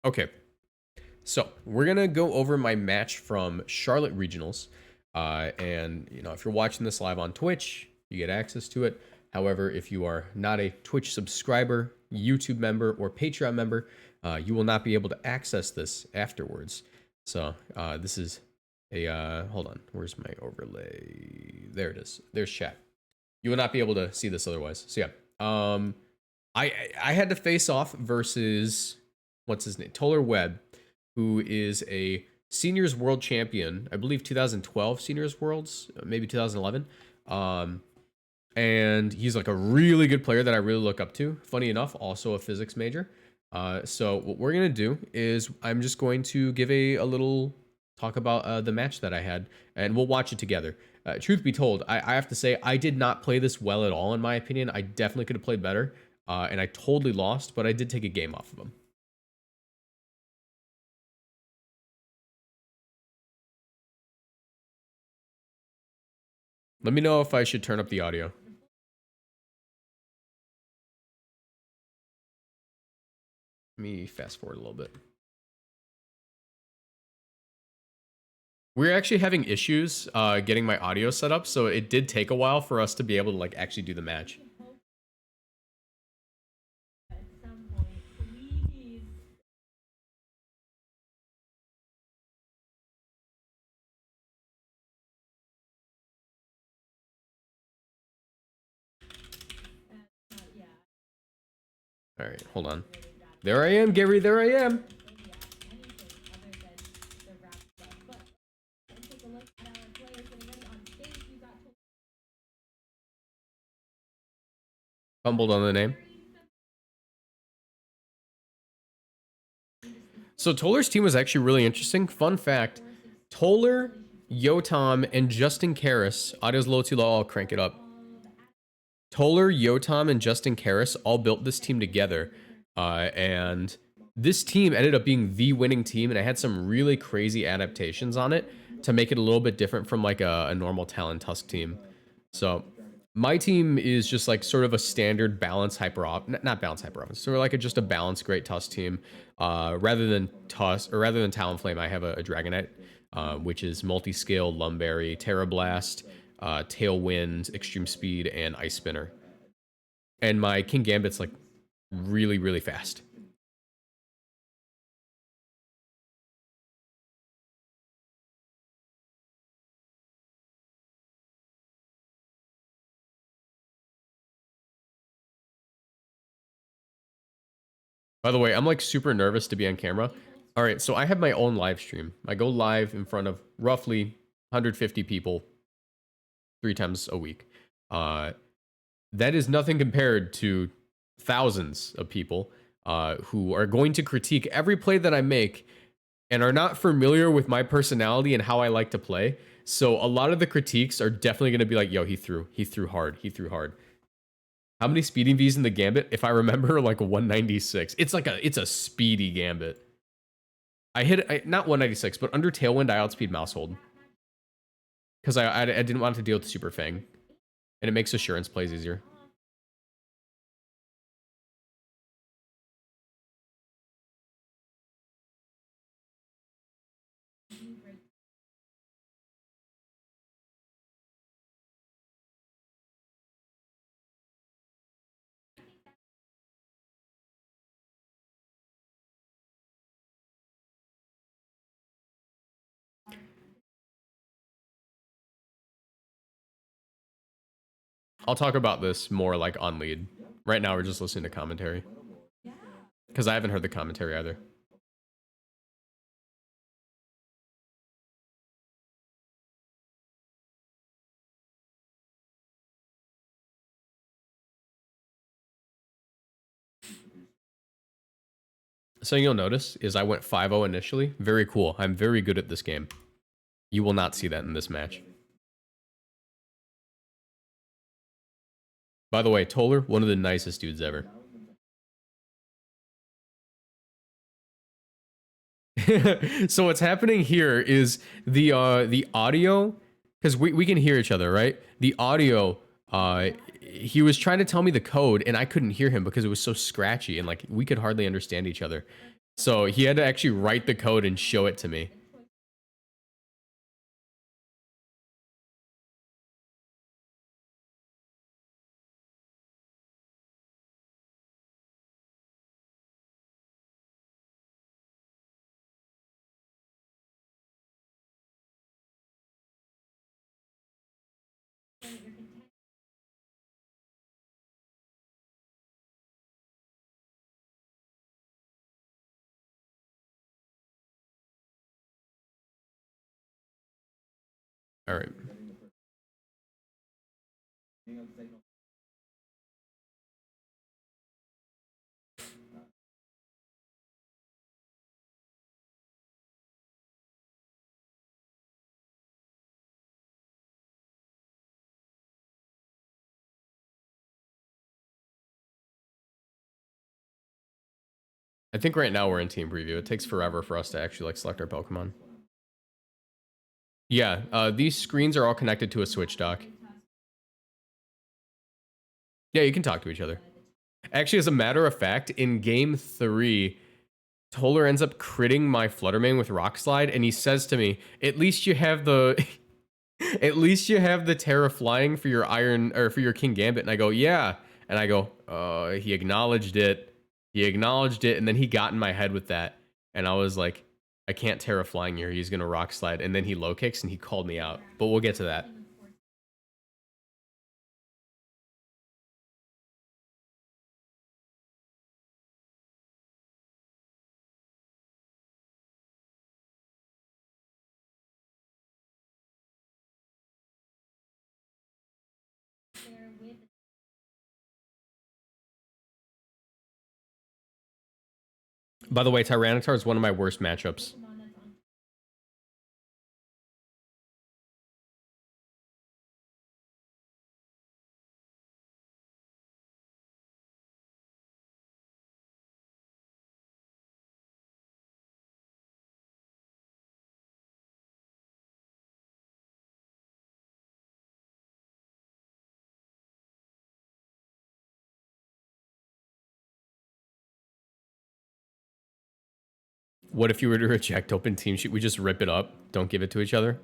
Okay, so we're gonna go over my match from Charlotte Regionals, and if you're watching this live on Twitch, you get access to it. However, if you are not a Twitch subscriber, YouTube member, or Patreon member, you will not be able to access this afterwards. So this is a hold on, where's my overlay? There it is. There's chat. You will not be able to see this otherwise. So yeah, I had to face off versus what's his name, Toller Webb, who is a seniors world champion, I believe 2012 seniors worlds, maybe 2011. And he's like a really good player that I really look up to. Funny enough, also a physics major. So what we're gonna do is I'm just going to give a little talk about the match that I had, and we'll watch it together. Truth be told, I have to say I did not play this well at all, in my opinion. I definitely could have played better, and I totally lost, but I did take a game off of him. Let me know if I should turn up the audio. Let me fast forward a little bit. We're actually having issues getting my audio set up, so it did take a while for us to be able to like actually do the match. All right, hold on. There I am, Gary. There I am. Fumbled on the name. So Toller's team was actually really interesting. Fun fact, Toller, Yotam, and Justin Karras, audio's a little too low, I'll crank it up. Toller, Yotam, and Justin Karras all built this team together. And this team ended up being the winning team, and I had some really crazy adaptations on it to make it a little bit different from like a normal Talon Tusk team. So my team is just like sort of a standard balance not balance hyper offense, sort of like just a balanced great Tusk team. Rather than Talonflame, I have a Dragonite, which is multi-scale, Lumberry, Terra Blast, Tailwind, Extreme Speed, and Ice Spinner. And my King Gambit's like really, really fast. By the way, I'm like super nervous to be on camera. All right, so I have my own live stream. I go live in front of roughly 150 people 3 times a week. That is nothing compared to thousands of people who are going to critique every play that I make and are not familiar with my personality and how I like to play. So a lot of the critiques are definitely going to be like, yo, he threw hard. How many speeding Vs in the Gambit? If I remember, like 196. It's a speedy Gambit. I hit not 196, but under Tailwind, I outspeed Mousehold. Because I didn't want to deal with Super Fang. And it makes Assurance plays easier. I'll talk about this more like on lead. Right now, we're just listening to commentary. Because I haven't heard the commentary either. Something you'll notice is I went 5-0 initially. Very cool. I'm very good at this game. You will not see that in this match. By the way, Toller, one of the nicest dudes ever. So what's happening here is the audio, because we can hear each other, right? The audio, he was trying to tell me the code and I couldn't hear him because it was so scratchy and like we could hardly understand each other. So he had to actually write the code and show it to me. All right. I think right now we're in team preview. It takes forever for us to actually like select our Pokemon. Yeah, these screens are all connected to a Switch dock. Yeah, you can talk to each other. Actually, as a matter of fact, in game 3, Toller ends up critting my Fluttermane with Rock Slide, and he says to me, "At least you have the, at least you have the Terra Flying for your Iron or for your King Gambit." And I go, "Yeah," and I go, He acknowledged it. He acknowledged it, and then he got in my head with that, and I was like, "I can't Terra Flying here. He's gonna Rock Slide," and then he low kicks and he called me out. But we'll get to that. By the way, Tyranitar is one of my worst matchups. What if you were to reject open team sheet? We just rip it up, don't give it to each other.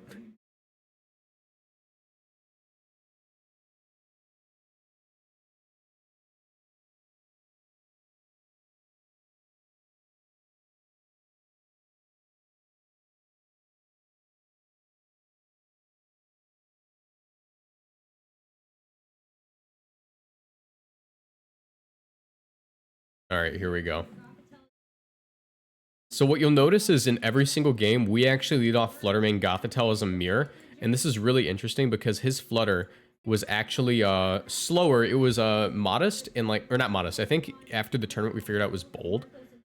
All right, here we go. So what you'll notice is in every single game, we actually lead off Fluttermane Gothitelle as a mirror. And this is really interesting because his Flutter was actually slower. It was modest and like, or not modest. I think after the tournament, we figured out it was bold.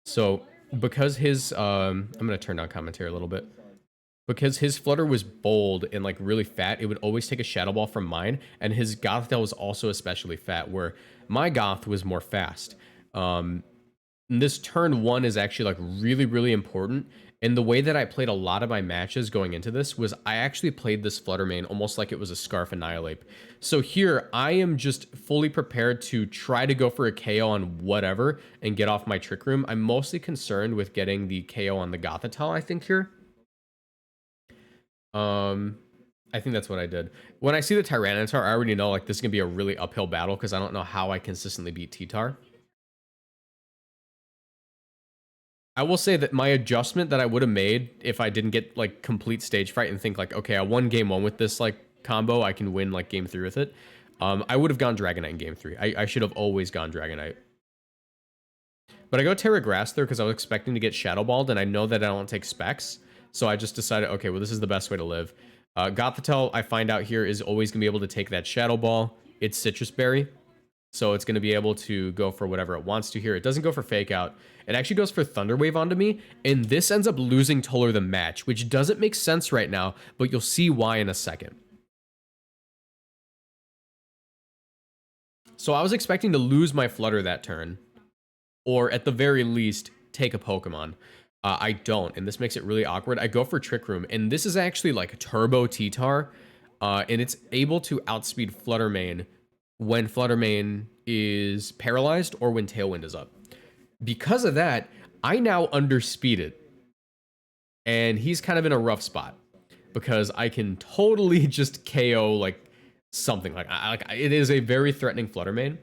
So because his, I'm going to turn down commentary a little bit. Because his Flutter was bold and like really fat, it would always take a Shadow Ball from mine. And his Gothitelle was also especially fat, where my Goth was more fast. This turn 1 is actually like really, really important. And the way that I played a lot of my matches going into this was I actually played this Fluttermane almost like it was a Scarf Annihilate. So here, I am just fully prepared to try to go for a KO on whatever and get off my Trick Room. I'm mostly concerned with getting the KO on the Gothitelle, I think, here. I think that's what I did. When I see the Tyranitar, I already know like this is going to be a really uphill battle because I don't know how I consistently beat T-Tar. I will say that my adjustment that I would have made if I didn't get like complete stage fright and think like, okay, I won game 1 with this like combo, I can win like game 3 with it. I would have gone Dragonite in game 3. I should have always gone Dragonite. But I go Terra Grass there because I was expecting to get Shadow Balled, and I know that I don't take specs. So I just decided, okay, well, this is the best way to live. Gothitelle, I find out here, is always going to be able to take that Shadow Ball. It's Citrus Berry. So it's going to be able to go for whatever it wants to here. It doesn't go for Fake Out. It actually goes for Thunder Wave onto me. And this ends up losing Toller the match, which doesn't make sense right now, but you'll see why in a second. So I was expecting to lose my Flutter that turn, or at the very least, take a Pokemon. I don't, and this makes it really awkward. I go for Trick Room, and this is actually like Turbo T-Tar, and it's able to outspeed Fluttermane when Fluttermane is paralyzed or when Tailwind is up. Because of that, I now underspeed it. And he's kind of in a rough spot because I can totally just KO like something like it is a very threatening Flutter Mane.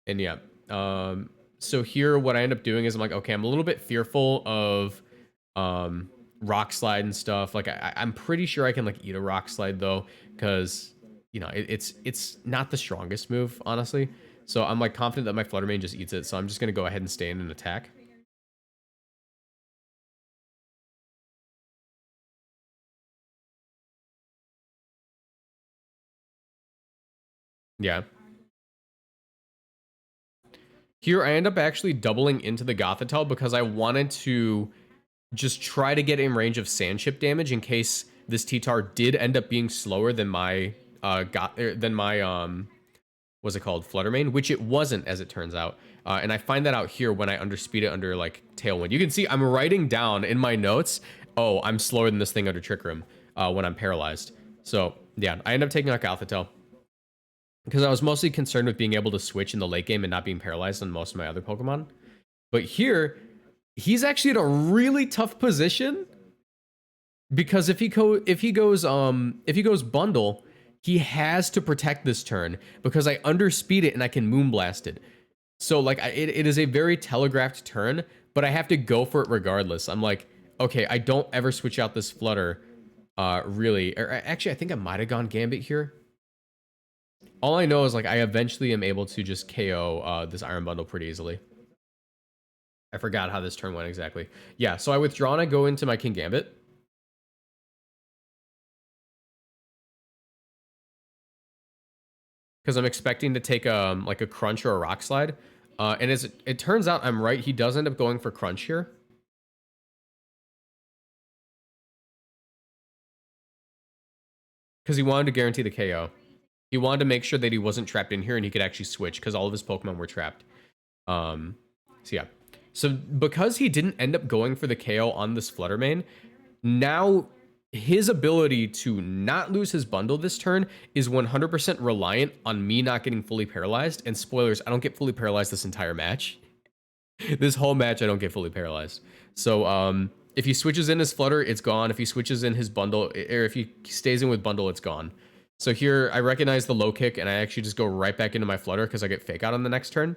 And yeah, so here what I end up doing is I'm like, okay, I'm a little bit fearful of rock slide and stuff. Like I'm pretty sure I can like eat a rock slide though, because you know it's not the strongest move honestly. So I'm like confident that my Flutter Mane just eats it. So I'm just gonna go ahead and stay in and attack. Yeah. Here, I end up actually doubling into the Gothitelle because I wanted to just try to get in range of Sandship damage in case this T-Tar did end up being slower than my what's it called, Flutter Mane, which it wasn't as it turns out. And I find that out here when I underspeed it under like Tailwind. You can see I'm writing down in my notes, oh, I'm slower than this thing under Trick Room when I'm paralyzed. So yeah, I end up taking out Gothitelle because I was mostly concerned with being able to switch in the late game and not being paralyzed on most of my other Pokemon. But here, he's actually in a really tough position because if he goes bundle, he has to protect this turn because I underspeed it and I can Moonblast it. So like it is a very telegraphed turn, but I have to go for it regardless. I'm like, okay, I don't ever switch out this Flutter, really. Or actually, I think I might have gone Gambit here. All I know is like I eventually am able to just KO this Iron Bundle pretty easily. I forgot how this turn went exactly. Yeah, so I withdraw and I go into my King Gambit. Because I'm expecting to take like a Crunch or a Rock Slide. And as it turns out, I'm right. He does end up going for Crunch here. Because he wanted to guarantee the KO. He wanted to make sure that he wasn't trapped in here and he could actually switch because all of his Pokemon were trapped. So yeah. So because he didn't end up going for the KO on this Flutter Mane, now his ability to not lose his bundle this turn is 100% reliant on me not getting fully paralyzed. And spoilers, I don't get fully paralyzed this entire match. This whole match, I don't get fully paralyzed. So if he switches in his Flutter, it's gone. If he switches in his bundle, or if he stays in with bundle, it's gone. So here, I recognize the low kick, and I actually just go right back into my Flutter because I get Fake Out on the next turn.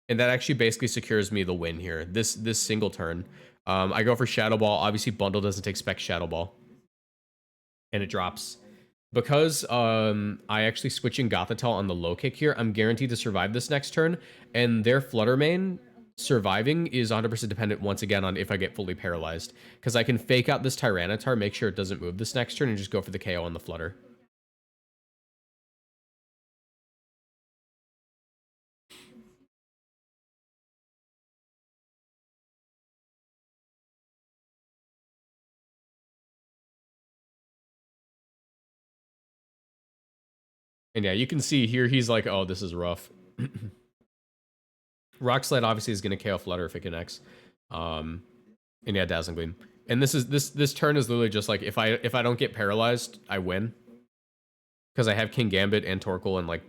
And that actually basically secures me the win here. This single turn. I go for Shadow Ball. Obviously, bundle doesn't take Spec Shadow Ball. And it drops. Because I actually switch in Gothitelle on the low kick here, I'm guaranteed to survive this next turn. And their Flutter Mane surviving is 100% dependent once again on if I get fully paralyzed. Because I can Fake Out this Tyranitar, make sure it doesn't move this next turn, and just go for the KO on the Flutter. And yeah, you can see here he's like, oh, this is rough. Rock Slide obviously is going to KO Flutter if it connects. And yeah, Dazzling Gleam. And this turn is literally just like if I don't get paralyzed, I win. Because I have King Gambit and Torkoal and like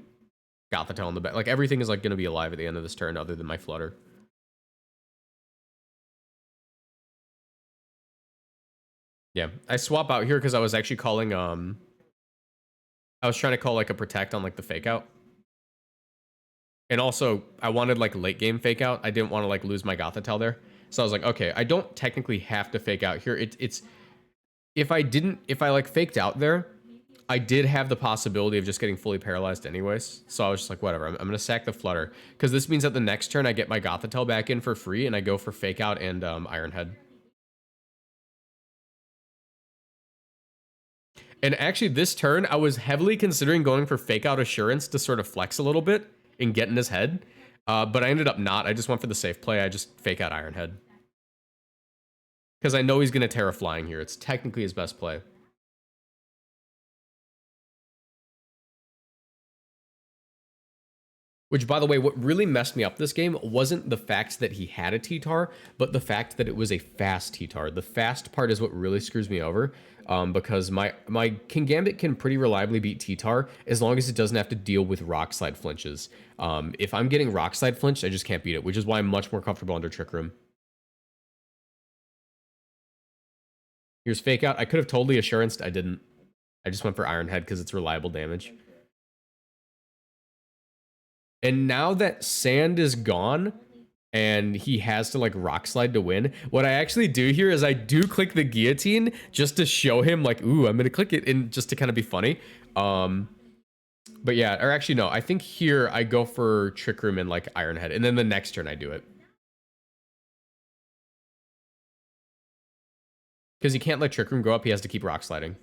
Gothitelle in the back. Like everything is like going to be alive at the end of this turn other than my Flutter. Yeah, I swap out here because I was actually calling I was trying to call like a Protect on like the Fake Out. And also, I wanted like late game Fake Out. I didn't want to like lose my Gothitelle there. So I was like, okay, I don't technically have to Fake Out here. It's if I like faked out there, I did have the possibility of just getting fully paralyzed anyways. So I was just like, whatever, I'm going to sack the Flutter. Because this means that the next turn I get my Gothitelle back in for free and I go for Fake Out and Iron Head. And actually this turn, I was heavily considering going for Fake Out Assurance to sort of flex a little bit and get in his head. But I ended up not. I just went for the safe play. I just Fake Out Iron Head. Because I know he's going to Terra Flying here. It's technically his best play. Which, by the way, what really messed me up this game wasn't the fact that he had a T-Tar, but the fact that it was a fast T-Tar. The fast part is what really screws me over. because my King Gambit can pretty reliably beat T-Tar as long as it doesn't have to deal with Rock Slide flinches. If I'm getting Rock Slide flinched, I just can't beat it, which is why I'm much more comfortable under Trick Room. Here's Fake Out. I could have totally Assuranced. I didn't. I just went for Iron Head because it's reliable damage. And now that Sand is gone and he has to like Rock Slide to win, what I actually do here is I do click the Guillotine just to show him like, ooh, I'm going to click it and just to kind of be funny. But yeah, or actually no, I think here I go for Trick Room and like Iron Head, and then the next turn I do it. Because he can't let Trick Room go up, he has to keep Rock Sliding.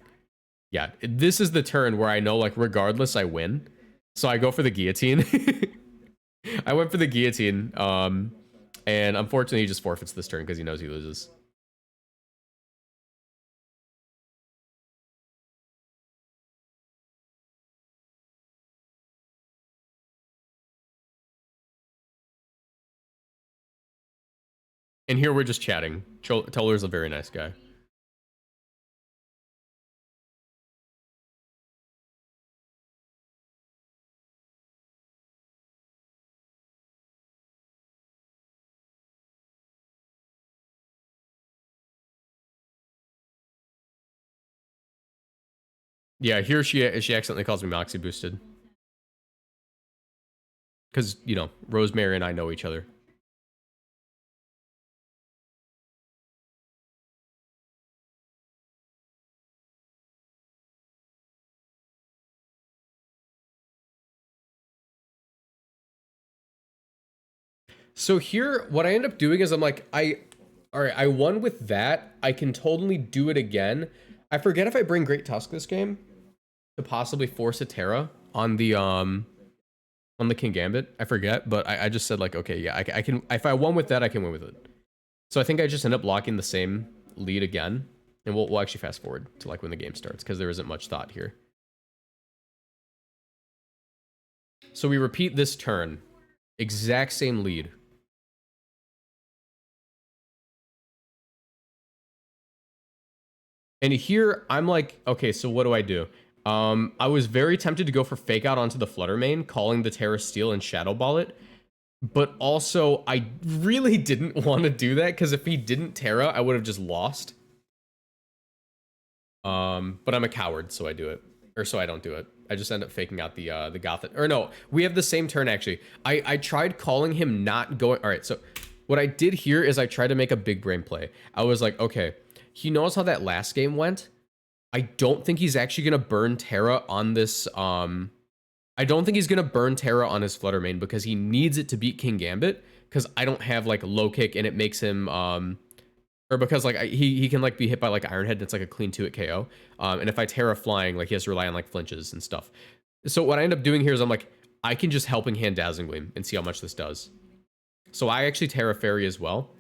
Yeah, this is the turn where I know like regardless I win. So I go for the Guillotine. I went for the Guillotine, and unfortunately he just forfeits this turn because he knows he loses. And here we're just chatting. Toller's a very nice guy. Yeah, here she accidentally calls me Moxie boosted. Because, you know, Rosemary and I know each other. So here, what I end up doing is I'm like, all right, I won with that. I can totally do it again. I forget if I bring Great Tusk this game to possibly force a Terra on the King Gambit. I forget, but I just said like, okay, yeah, I can. If I won with that, I can win with it. So I think I just end up locking the same lead again, and we'll actually fast forward to like when the game starts because there isn't much thought here. So we repeat this turn, exact same lead. And here I'm like, okay, so what do I do? I was very tempted to go for Fake Out onto the Flutter main, calling the Terra Steel and Shadow Ball it. But also, I really didn't want to do that because if he didn't Terra, I would have just lost. But I'm a coward, so I do it. Or so I don't do it. I just end up faking out the Gothic. Or no, we have the same turn actually. I tried calling him not going. All right, so what I did here is I tried to make a big brain play. I was like, okay, he knows how that last game went. I don't think he's actually gonna burn Terra on this. I don't think he's gonna burn Terra on his Flutter main because he needs it to beat King Gambit. Because I don't have like low kick and it makes him or because like he can like be hit by like Iron Head and it's like a clean 2-hit KO. And if I Terra flying, like he has to rely on like flinches and stuff. So what I end up doing here is I'm like, I can just Helping Hand Dazzling Gleam and see how much this does. So I actually Terra Fairy as well.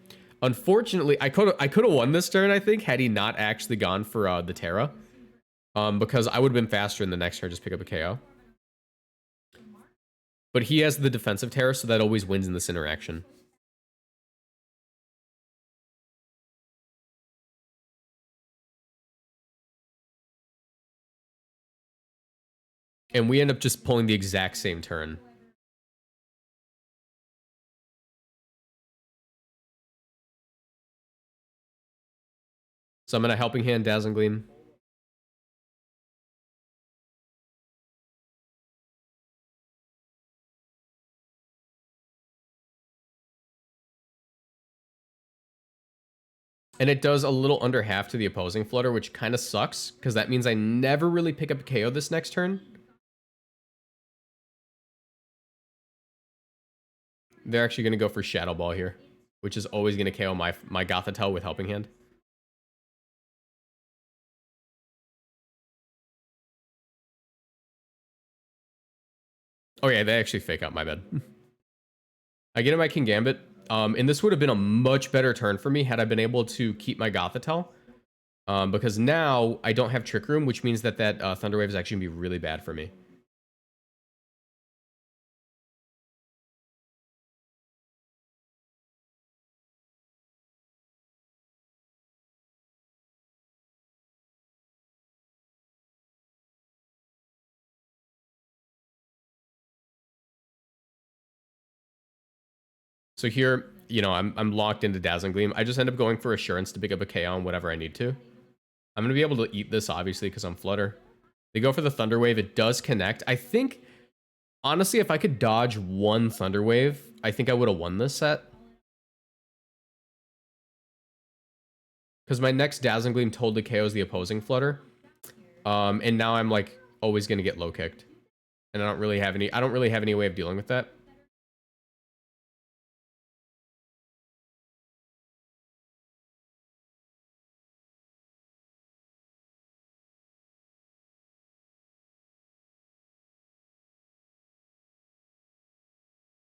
Unfortunately, I could have won this turn, I think, had he not actually gone for the Terra. Because I would have been faster in the next turn, just pick up a KO. But he has the defensive Terra, so that always wins in this interaction. And we end up just pulling the exact same turn. So I'm going to Helping Hand Dazzling Gleam. And it does a little under half to the opposing Flutter, which kind of sucks, because that means I never really pick up a KO this next turn. They're actually going to go for Shadow Ball here, which is always going to KO my Gothitelle with Helping Hand. Oh yeah, they actually fake out, my bad. I get in my King Gambit, and this would have been a much better turn for me had I been able to keep my Gothitelle. Because now I don't have Trick Room, which means that Thunder Wave is actually going to be really bad for me. So here, you know, I'm locked into Dazzling Gleam. I just end up going for Assurance to pick up a KO on whatever I need to. I'm going to be able to eat this, obviously, because I'm Flutter. They go for the Thunder Wave. It does connect. I think, honestly, if I could dodge one Thunder Wave, I think I would have won this set. Because my next Dazzling Gleam totally KOs the opposing Flutter. And now I'm, like, always going to get low kicked. And I don't really have any way of dealing with that.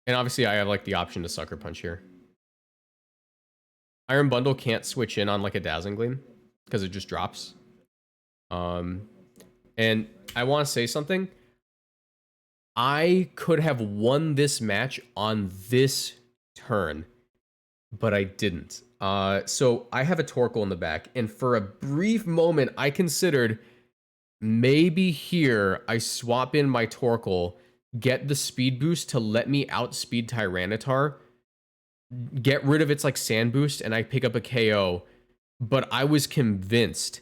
And obviously I have like the option to Sucker Punch here. Iron Bundle can't switch in on like a Dazzling Gleam because it just drops. And I want to say something. I could have won this match on this turn, but I didn't. So I have a Torkoal in the back, and for a brief moment, I considered maybe here I swap in my Torkoal, get the speed boost to let me outspeed Tyranitar, get rid of its like sand boost, and I pick up a KO. But I was convinced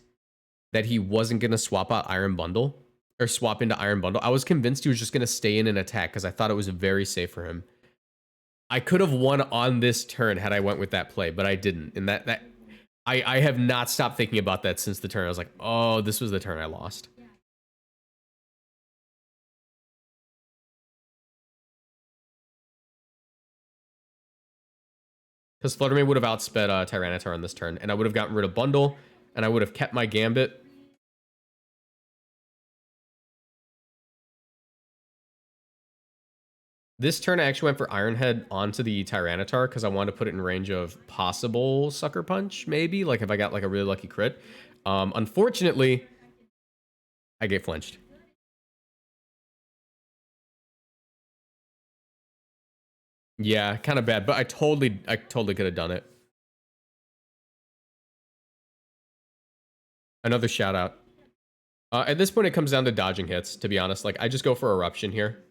that he wasn't going to swap out Iron Bundle or swap into Iron Bundle. I was convinced he was just going to stay in and attack because I thought it was very safe for him. I could have won on this turn had I went with that play, but I didn't. And I have not stopped thinking about that since the turn. I was like, oh, this was the turn I lost. Because Fluttermane would have outsped Tyranitar on this turn, and I would have gotten rid of Bundle, and I would have kept my Gambit. This turn, I actually went for Iron Head onto the Tyranitar because I wanted to put it in range of possible Sucker Punch, maybe, like if I got like a really lucky crit. Unfortunately, I get flinched. Yeah, kind of bad, but I totally could have done it. Another shout out. At this point, it comes down to dodging hits, to be honest. Like, I just go for Eruption here.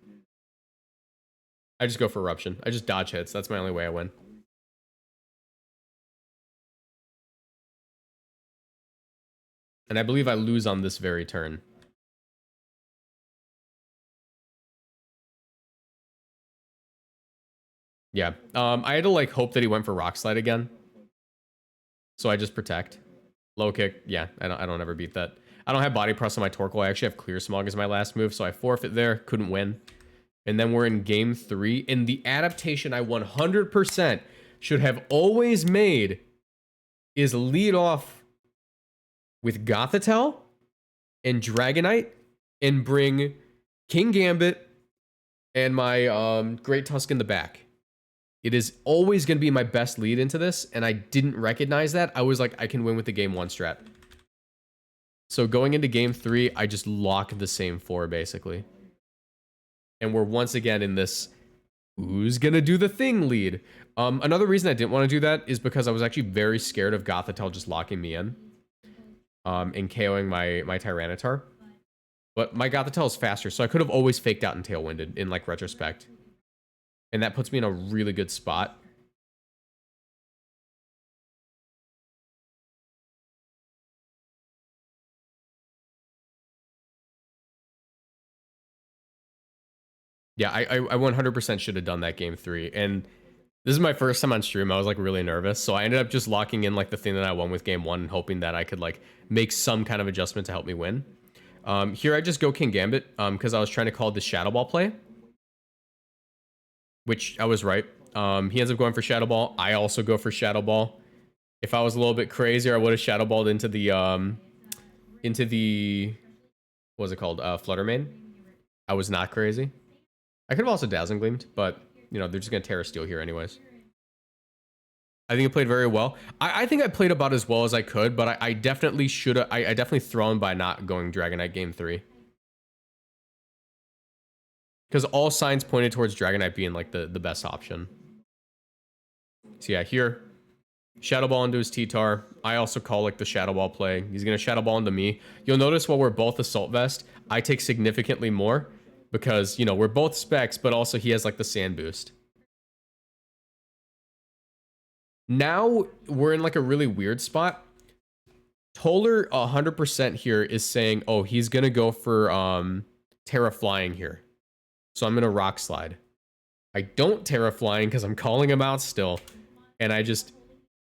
I just go for Eruption. I just dodge hits. That's my only way I win. And I believe I lose on this very turn. Yeah. I had to, like, hope that he went for Rock Slide again. So I just protect. Low kick. Yeah, I don't ever beat that. I don't have Body Press on my Torkoal. I actually have Clear Smog as my last move, so I forfeit there. Couldn't win. And then we're in game 3. And the adaptation I 100% should have always made is lead off with Gothitelle and Dragonite and bring King Gambit and my Great Tusk in the back. It is always going to be my best lead into this, and I didn't recognize that. I was like, I can win with the game 1 strat. So going into game 3, I just lock the same 4, basically. And we're once again in this who's gonna do the thing lead. Another reason I didn't want to do that is because I was actually very scared of Gothitelle just locking me in. And KOing my Tyranitar. But my Gothitelle is faster, so I could have always faked out and Tailwinded in like retrospect. And that puts me in a really good spot. Yeah, I 100% should have done that game 3. And this is my first time on stream. I was like really nervous. So I ended up just locking in like the thing that I won with game 1 and hoping that I could like make some kind of adjustment to help me win. Here I just go King Gambit because I was trying to call this Shadow Ball play. Which I was right. He ends up going for Shadow Ball. I also go for Shadow Ball. If I was a little bit crazier, I would have Shadow Balled into the what was it called? Fluttermane. I was not crazy. I could have also Dazzling Gleamed, but you know, they're just gonna Terra Steel here anyways. I think I played very well. I think I played about as well as I could, but I definitely should have. I definitely thrown by not going Dragonite game 3. Because all signs pointed towards Dragonite being like the best option. So yeah, here, Shadow Ball into his T-Tar. I also call like the Shadow Ball play. He's gonna Shadow Ball into me. You'll notice while we're both Assault Vest, I take significantly more because, you know, we're both specs, but also he has like the Sand Boost. Now we're in like a really weird spot. Toller 100% here is saying, oh, he's gonna go for Terra Flying here. So I'm gonna Rock Slide. I don't Terra Flying because I'm calling him out still. And I just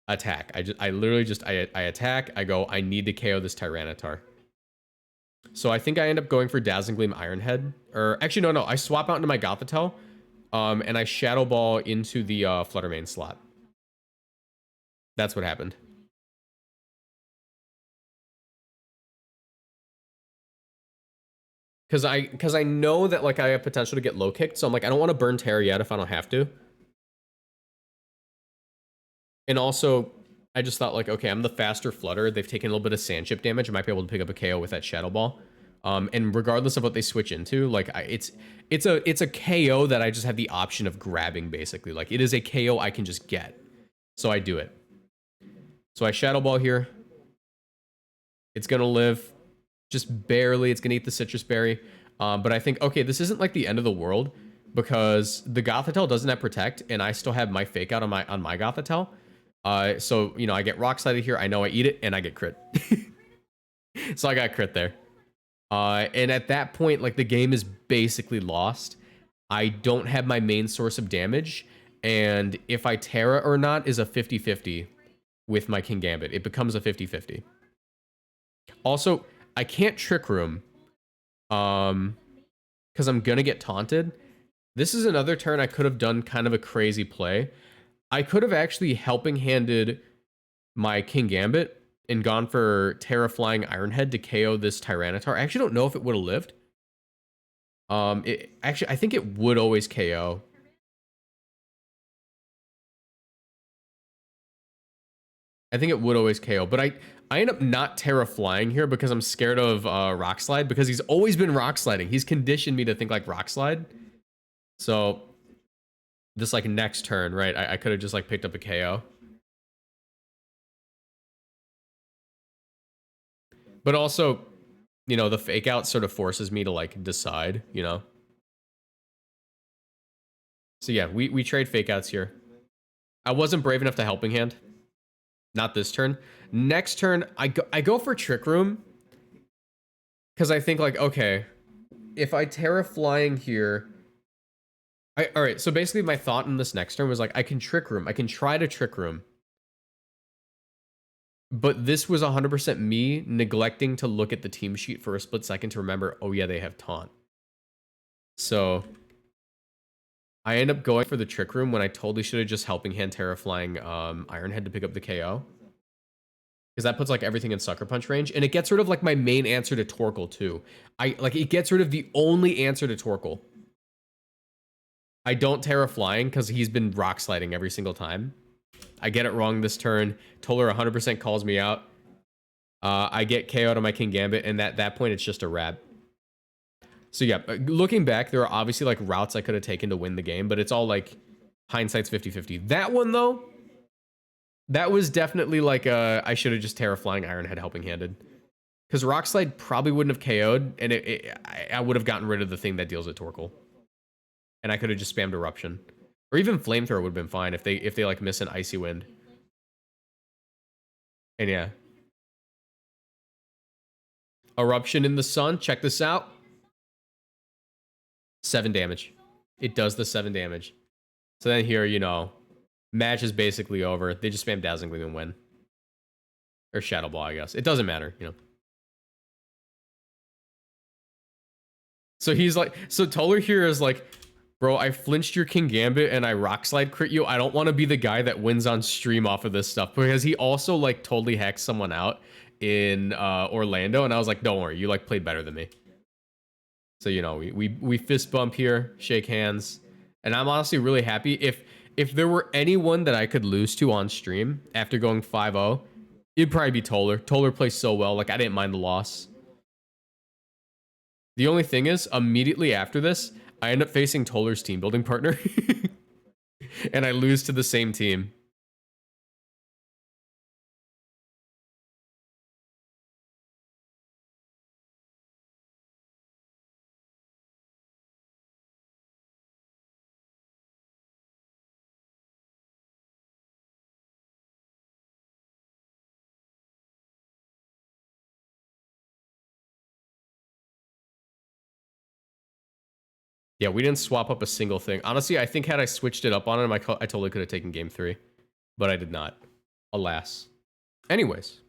attack. I literally just I attack. I go, I need to KO this Tyranitar. So I think I end up going for Dazzling Gleam Ironhead. Or actually, no. I swap out into my Gothitelle. And I Shadow Ball into the Fluttermane slot. That's what happened. Because I know that like I have potential to get low kicked, so I'm like, I don't want to burn Terra yet if I don't have to. And also, I just thought like, okay, I'm the faster Flutter. They've taken a little bit of sand chip damage. I might be able to pick up a KO with that Shadow Ball. And regardless of what they switch into, like it's a KO that I just have the option of grabbing basically. Like it is a KO I can just get. So I do it. So I Shadow Ball here. It's gonna live just barely. It's gonna eat the Citrus Berry. But I think, okay, this isn't like the end of the world because the Gothitelle doesn't have Protect and I still have my Fake Out on my Gothitelle. So, you know, I get Rock Slided here. I know I eat it and I get crit. So I got crit there. And at that point, like the game is basically lost. I don't have my main source of damage. And if I Terra or not is a 50-50 with my King Gambit. It becomes a 50-50. Also, I can't Trick Room. Because I'm going to get taunted. This is another turn I could have done kind of a crazy play. I could have actually helping handed my King Gambit and gone for Terra Flying Ironhead to KO this Tyranitar. I actually don't know if it would have lived. Actually, I think it would always KO. I think it would always KO, but I end up not Terra Flying here because I'm scared of Rock Slide because he's always been Rock Sliding. He's conditioned me to think like Rock Slide. So this like next turn, right? I could have just like picked up a KO. But also, you know, the Fake Out sort of forces me to like decide, you know. So yeah, we trade Fake Outs here. I wasn't brave enough to Helping Hand. Not this turn. Next turn, I go for Trick Room. Because I think like, okay, if I Terra Flying here... all right, so basically my thought in this next turn was like, I can Trick Room. I can try to Trick Room. But this was 100% me neglecting to look at the team sheet for a split second to remember, oh yeah, they have Taunt. So I end up going for the Trick Room when I totally should have just Helping Hand Terra Flying Ironhead to pick up the KO. Because that puts like everything in Sucker Punch range. And it gets rid of like my main answer to Torkoal too. It gets rid of the only answer to Torkoal. I don't Terra Flying because he's been Rock Sliding every single time. I get it wrong this turn. Toller 100% calls me out. I get KO'd on my King Gambit, and at that point, it's just a wrap. So yeah, looking back, there are obviously like routes I could have taken to win the game, but it's all like hindsight's 50-50. That one though, that was definitely like I should have just Terra Flying Ironhead Helping Handed. Because Rock Slide probably wouldn't have KO'd, and I would have gotten rid of the thing that deals with Torkoal. And I could have just spammed Eruption. Or even Flamethrower would have been fine if they like miss an Icy Wind. And yeah. Eruption in the Sun, check this out. 7 damage. It does the 7 damage. So then here, you know, match is basically over. They just spam Dazzling Gleam and win. Or Shadow Ball, I guess. It doesn't matter, you know. So he's like, so Toller here is like, bro, I flinched your King Gambit and I Rock Slide crit you. I don't want to be the guy that wins on stream off of this stuff because he also like totally hacked someone out in Orlando. And I was like, don't worry, you like played better than me. So, you know, we fist bump here, shake hands. And I'm honestly really happy. If there were anyone that I could lose to on stream after going 5-0, it'd probably be Toller. Toller plays so well. Like, I didn't mind the loss. The only thing is, immediately after this, I end up facing Toller's team building partner. And I lose to the same team. Yeah, we didn't swap up a single thing. Honestly, I think had I switched it up on him, I totally could have taken game 3. But I did not. Alas. Anyways,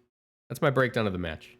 that's my breakdown of the match.